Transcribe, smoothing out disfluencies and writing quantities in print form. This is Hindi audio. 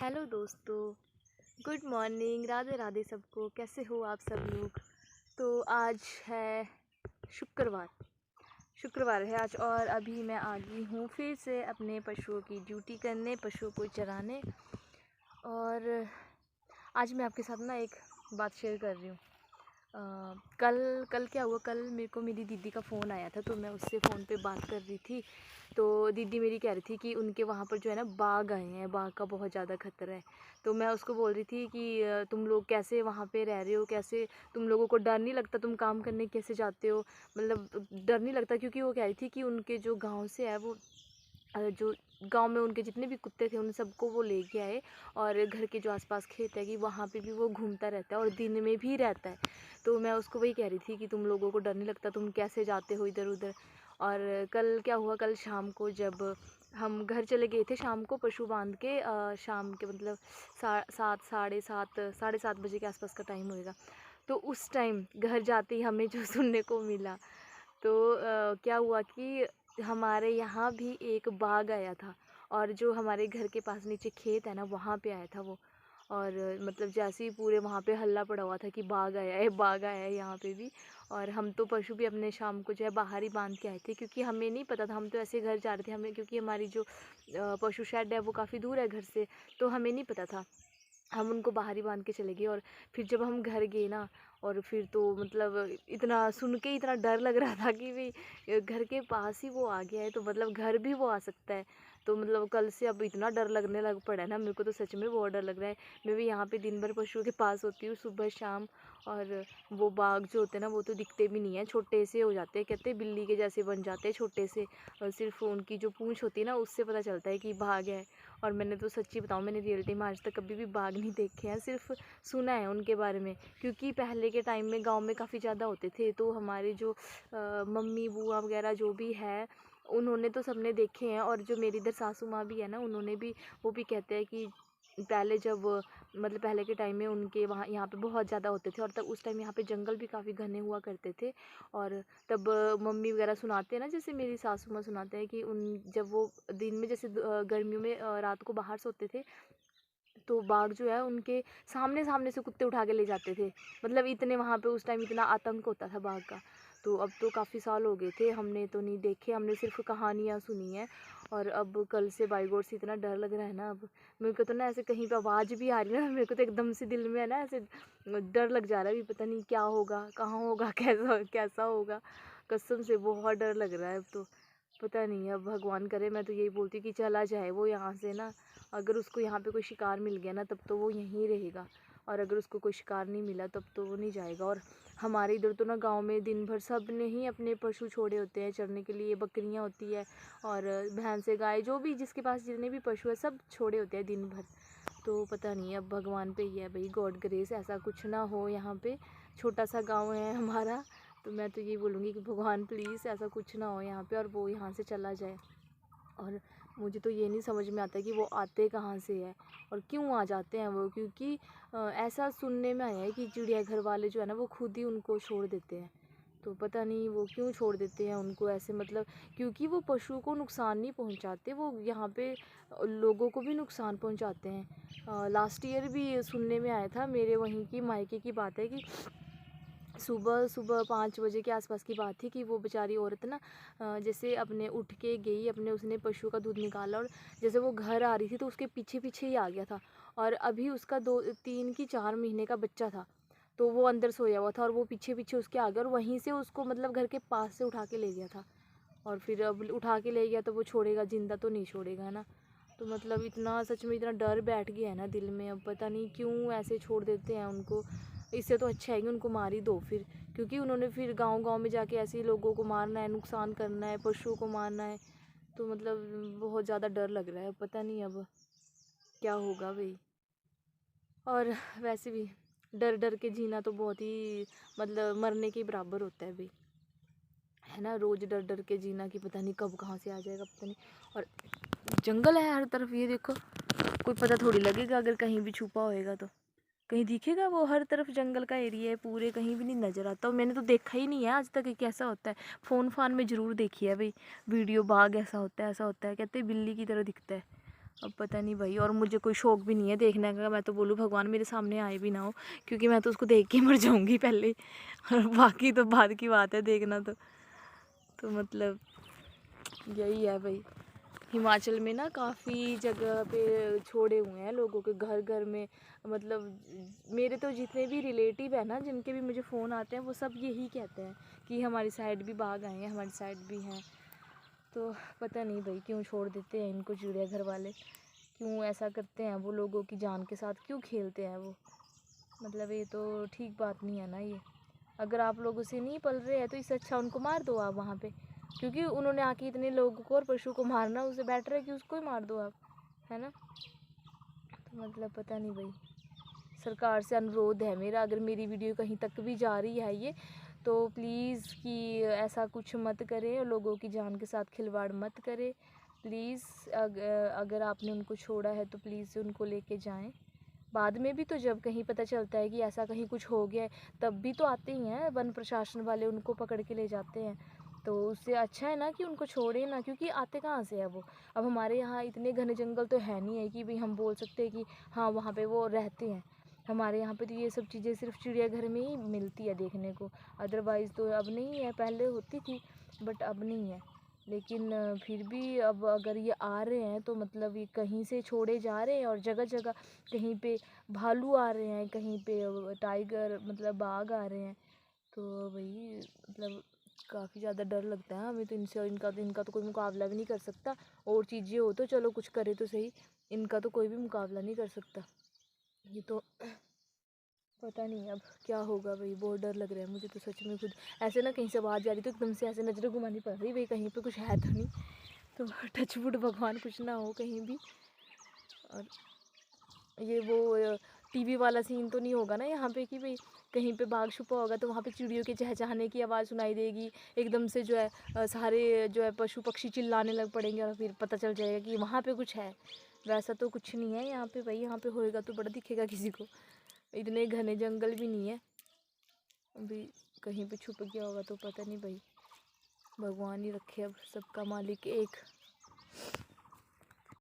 हेलो दोस्तों, गुड मॉर्निंग, राधे राधे सबको। कैसे हो आप सब लोग। तो आज है शुक्रवार शुक्रवार है आज, और अभी मैं आ गई हूँ फिर से अपने पशुओं की ड्यूटी करने, पशुओं को चराने। और आज मैं आपके साथ ना एक बात शेयर कर रही हूँ। कल कल क्या हुआ, कल मेरे को मेरी दीदी का फ़ोन आया था, तो मैं उससे फ़ोन पे बात कर रही थी। तो दीदी मेरी कह रही थी कि उनके वहाँ पर जो है ना बाघ आए हैं, बाघ का बहुत ज़्यादा खतरा है। तो मैं उसको बोल रही थी कि तुम लोग कैसे वहाँ पे रह रहे हो, कैसे तुम लोगों को डर नहीं लगता, तुम काम करने कैसे जाते हो, मतलब डर नहीं लगता। क्योंकि वो कह रही थी कि उनके जो गाँव से है वो जो गांव में उनके जितने भी कुत्ते थे उन सबको वो लेके आए, और घर के जो आसपास खेत है कि वहाँ पे भी वो घूमता रहता है और दिन में भी रहता है। तो मैं उसको वही कह रही थी कि तुम लोगों को डर नहीं लगता, तुम कैसे जाते हो इधर उधर। और कल क्या हुआ, कल शाम को जब हम घर चले गए थे शाम को पशु बांध के, शाम के मतलब 7 साढ़े सात बजे के आसपास का टाइम होएगा। तो उस टाइम घर जाते ही हमें जो सुनने को मिला, तो क्या हुआ कि हमारे यहाँ भी एक बाघ आया था, और जो हमारे घर के पास नीचे खेत है ना वहाँ पे आया था वो। और मतलब जैसे ही पूरे वहाँ पे हल्ला पड़ा हुआ था कि बाघ आया है, बाघ आया है यहाँ पे भी। और हम तो पशु भी अपने शाम को जो है बाहर ही बांध के आए थे, क्योंकि हमें नहीं पता था, हम तो ऐसे घर जा रहे थे हमें, क्योंकि हमारी जो पशु शेड है वो काफ़ी दूर है घर से, तो हमें नहीं पता था। हम उनको बाहर ही बांध के चले गए। और फिर जब हम घर गए ना, और फिर तो मतलब इतना सुन के इतना डर लग रहा था कि भाई घर के पास ही वो आ गया है, तो मतलब घर भी वो आ सकता है। तो मतलब कल से अब इतना डर लगने लग पड़ा है ना, मेरे को तो सच में बहुत डर लग रहा है। मैं भी यहाँ पे दिन भर पशुओं के पास होती हूँ सुबह शाम। और वो बाघ जो होते हैं ना वो तो दिखते भी नहीं है, छोटे से हो जाते हैं, कहते हैं बिल्ली के जैसे बन जाते हैं छोटे से। और सिर्फ उनकी जो पूंछ होती है ना उससे पता चलता है कि बाघ है। और मैंने तो सच्ची बताऊँ, मैंने रियलिटी में आज तक कभी भी बाघ नहीं देखे हैं, सिर्फ सुना है उनके बारे में। क्योंकि पहले के टाइम में गांव में काफ़ी ज़्यादा होते थे, तो हमारे जो मम्मी बुआ वगैरह जो भी है उन्होंने तो सबने देखे हैं। और जो मेरी इधर सासू माँ भी है ना, उन्होंने भी, वो भी कहते हैं कि पहले जब मतलब पहले के टाइम में उनके वहाँ यहाँ पे बहुत ज़्यादा होते थे, और तब उस टाइम यहाँ पे जंगल भी काफ़ी घने हुआ करते थे। और तब मम्मी वगैरह सुनाते हैं ना, जैसे मेरी सासू माँ सुनाते हैं कि उन जब वो दिन में जैसे गर्मियों में रात को बाहर सोते थे, तो बाघ जो है उनके सामने सामने से कुत्ते उठा के ले जाते थे। मतलब इतने वहाँ पे उस टाइम इतना आतंक होता था बाघ का। तो अब तो काफ़ी साल हो गए थे, हमने तो नहीं देखे, हमने सिर्फ कहानियाँ सुनी हैं। और अब कल से बाई गॉड से इतना डर लग रहा है ना, अब मेरे को तो ना ऐसे कहीं पे आवाज़ भी आ रही है ना, मेरे को तो एकदम से दिल में है ना ऐसे डर लग जा रहा है, भी पता नहीं क्या होगा, कहाँ होगा, कैसा कैसा होगा। कसम से बहुत डर लग रहा है अब तो। पता नहीं, अब भगवान करे, मैं तो यही बोलती हूँ कि चला जाए वो यहाँ से ना। अगर उसको यहाँ पे कोई शिकार मिल गया ना तब तो वो यहीं रहेगा, और अगर उसको कोई शिकार नहीं मिला तब तो वो नहीं जाएगा। और हमारे इधर तो ना गांव में दिन भर सब ने ही अपने पशु छोड़े होते हैं चरने के लिए, बकरियां होती है और भैंसे गाय जो भी जिसके पास जितने भी पशु है सब छोड़े होते हैं दिन भर। तो पता नहीं, अब भगवान पे ही है भाई, गॉड ग्रेस ऐसा कुछ ना हो यहाँ पे। छोटा सा गाँव है हमारा, तो मैं तो यही बोलूँगी कि भगवान प्लीज़ ऐसा कुछ ना हो यहाँ पे, और वो यहाँ से चला जाए। और मुझे तो ये नहीं समझ में आता कि वो आते कहाँ से है और क्यों आ जाते हैं वो। क्योंकि ऐसा सुनने में आया है कि चिड़ियाघर वाले जो है ना वो खुद ही उनको छोड़ देते हैं। तो पता नहीं वो क्यों छोड़ देते हैं उनको ऐसे, मतलब क्योंकि वो पशुओं को नुकसान नहीं पहुंचाते, वो यहाँ पे लोगों को भी नुकसान पहुंचाते हैं। लास्ट ईयर भी सुनने में आया था, मेरे वहीं की मायके की बात है कि सुबह सुबह 5 बजे के आसपास की बात थी कि वो बेचारी औरत ना जैसे अपने उठ के गई, अपने उसने पशु का दूध निकाला, और जैसे वो घर आ रही थी तो उसके पीछे पीछे ही आ गया था। और अभी उसका 2 3 की 4 महीने का बच्चा था, तो वो अंदर सोया हुआ था और वो पीछे पीछे उसके आ गया, और वहीं से उसको मतलब घर के पास से उठा के ले गया था। और फिर अब उठा के ले गया तो वो छोड़ेगा, जिंदा तो नहीं छोड़ेगा, है ना। तो मतलब इतना सच में इतना डर बैठ गया है ना दिल में, अब पता नहीं क्यों ऐसे छोड़ देते हैं उनको। इससे तो अच्छा है कि उनको मार ही दो फिर, क्योंकि उन्होंने फिर गांव गांव में जाके ऐसे ही लोगों को मारना है, नुकसान करना है, पशुओं को मारना है। तो मतलब बहुत ज़्यादा डर लग रहा है, पता नहीं अब क्या होगा भाई। और वैसे भी डर डर के जीना तो बहुत ही मतलब मरने के बराबर होता है भाई, है ना। रोज़ डर डर के जीना कि पता नहीं कब कहाँ से आ जाएगा, पता नहीं। और जंगल है हर तरफ, ये देखो, कोई पता थोड़ी लगेगा अगर कहीं भी छुपा होएगा तो कहीं दिखेगा। वो हर तरफ जंगल का एरिया है पूरे, कहीं भी नहीं नज़र आता। और मैंने तो देखा ही नहीं है आज तक कि कैसा होता है। फ़ोन फान में ज़रूर देखी है भाई वीडियो, बाघ ऐसा होता है ऐसा होता है, कहते हैं बिल्ली की तरह दिखता है। अब पता नहीं भाई, और मुझे कोई शौक भी नहीं है देखने का। मैं तो बोलूँ भगवान मेरे सामने आए भी ना हो, क्योंकि मैं तो उसको देख के मर जाऊँगी पहले ही। और बाकी तो बाद की बात है देखना तो मतलब यही है भाई। हिमाचल में ना काफ़ी जगह पे छोड़े हुए हैं लोगों के घर घर में। मतलब मेरे तो जितने भी रिलेटिव है ना, जिनके भी मुझे फ़ोन आते हैं, वो सब यही कहते हैं कि हमारी साइड भी बाघ आए हैं, हमारी साइड भी हैं। तो पता नहीं भाई क्यों छोड़ देते हैं इनको चिड़ियाघर वाले, क्यों ऐसा करते हैं वो, लोगों की जान के साथ क्यों खेलते हैं वो। मतलब ये तो ठीक बात नहीं है ना ये। अगर आप लोग उसे नहीं पल रहे हैं तो इससे अच्छा उनको मार दो आप वहाँ पे, क्योंकि उन्होंने आके इतने लोगों को और पशु को मारना, उससे बेटर है कि उसको ही मार दो आप, है ना। तो मतलब पता नहीं भाई, सरकार से अनुरोध है मेरा, अगर मेरी वीडियो कहीं तक भी जा रही है ये, तो प्लीज़ कि ऐसा कुछ मत करें और लोगों की जान के साथ खिलवाड़ मत करें प्लीज़। अगर आपने उनको छोड़ा है तो प्लीज़ उनको लेके जाएं। बाद में भी तो जब कहीं पता चलता है कि ऐसा कहीं कुछ हो गया है, तब भी तो आते ही हैं वन प्रशासन वाले, उनको पकड़ के ले जाते हैं। तो उससे अच्छा है ना कि उनको छोड़े ना, क्योंकि आते कहाँ से है वो। अब हमारे यहाँ इतने घने जंगल तो है नहीं है कि भाई हम बोल सकते हैं कि हाँ वहाँ पे वो रहते हैं। हमारे यहाँ पे तो ये सब चीज़ें सिर्फ चिड़ियाघर में ही मिलती है देखने को, अदरवाइज़ तो अब नहीं है। पहले होती थी बट अब नहीं है। लेकिन फिर भी अब अगर ये आ रहे हैं तो मतलब ये कहीं से छोड़े जा रहे हैं, और जगह जगह कहीं पे भालू आ रहे हैं, कहीं पे टाइगर मतलब बाघ आ रहे हैं। तो भाई मतलब काफ़ी ज़्यादा डर लगता है हमें तो इनसे। इनका तो कोई मुकाबला भी नहीं कर सकता। और चीज़ें हो तो चलो कुछ करे तो सही, इनका तो कोई भी मुकाबला नहीं कर सकता। ये तो पता नहीं अब क्या होगा भाई, बहुत डर लग रहा है मुझे तो सच में खुद। ऐसे ना कहीं से आवाज़ आ रही तो एकदम से ऐसे नज़रें घुमानी पड़ रही भाई, कहीं पे कुछ है तो नहीं। तो टचवुड भगवान कुछ ना हो कहीं भी। और ये वो टीवी वाला सीन तो नहीं होगा ना यहाँ पे कि भाई कहीं पे बाघ छुपा होगा तो वहाँ पे चिड़ियों के चहचहाने की आवाज़ सुनाई देगी एकदम से, जो है सारे जो है पशु पक्षी चिल्लाने लग पड़ेंगे और फिर पता चल जाएगा कि वहाँ पे कुछ है। वैसा तो कुछ नहीं है यहाँ पे भाई, यहाँ पे होएगा तो बड़ा दिखेगा किसी को। इतने घने जंगल भी नहीं है। अभी कहीं पे छुप गया होगा तो पता नहीं भाई, भगवान ही रखे अब, सबका मालिक एक।